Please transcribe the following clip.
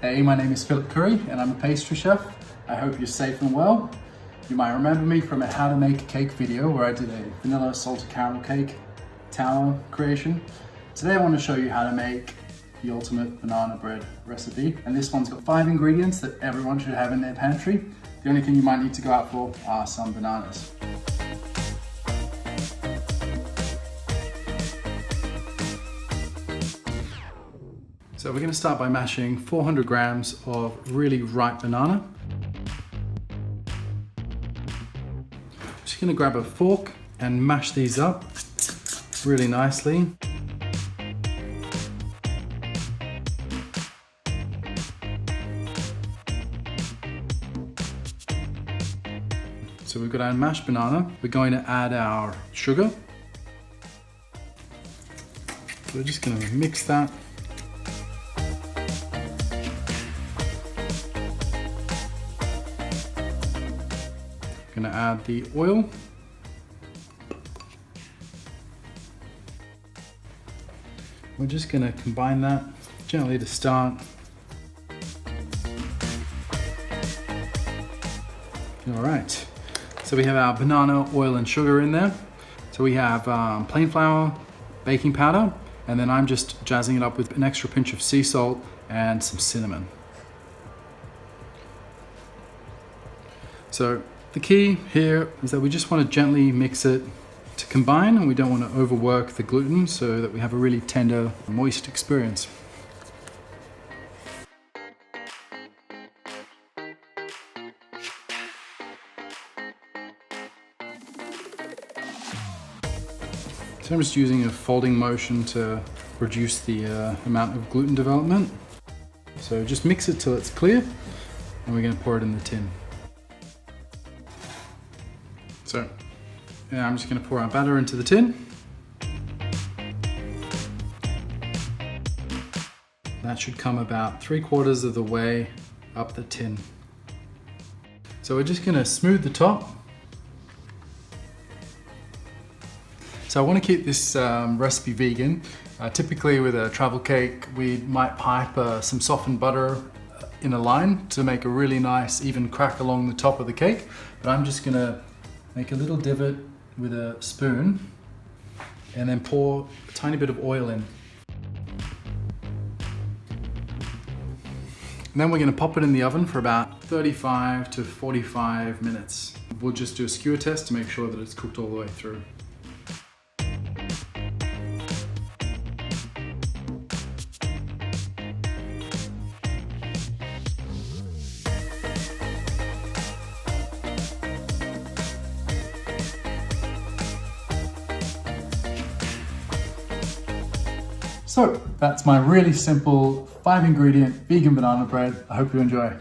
Hey, my name is Philip Curry and I'm a pastry chef. I hope you're safe and well. You might remember me from a how to make a cake video where I did a vanilla salted caramel cake tower creation. Today I want to show you how to make the ultimate banana bread recipe. And this one's got 5 ingredients that everyone should have in their pantry. The only thing you might need to go out for are some bananas. So we're going to start by mashing 400 grams of really ripe banana. Just going to grab a fork and mash these up really nicely. So we've got our mashed banana. We're going to add our sugar. So we're just going to mix that. Going to add the oil. We're just going to combine that gently to start. All right, so we have our banana, oil and sugar in there. So we have plain flour, baking powder, and then I'm just jazzing it up with an extra pinch of sea salt and some cinnamon. So the key here is that we just want to gently mix it to combine, and we don't want to overwork the gluten so that we have a really tender, moist experience. So I'm just using a folding motion to reduce the amount of gluten development. So just mix it till it's clear, and we're going to pour it in the tin. So yeah, I'm just going to pour our batter into the tin. That should come about 3/4 of the way up the tin. So we're just going to smooth the top. So I want to keep this recipe vegan. Typically with a travel cake, we might pipe some softened butter in a line to make a really nice even crack along the top of the cake. But I'm just going to make a little divot with a spoon and then pour a tiny bit of oil in. And then we're going to pop it in the oven for about 35 to 45 minutes. We'll just do a skewer test to make sure that it's cooked all the way through. So that's my really simple 5 ingredient vegan banana bread. I hope you enjoy.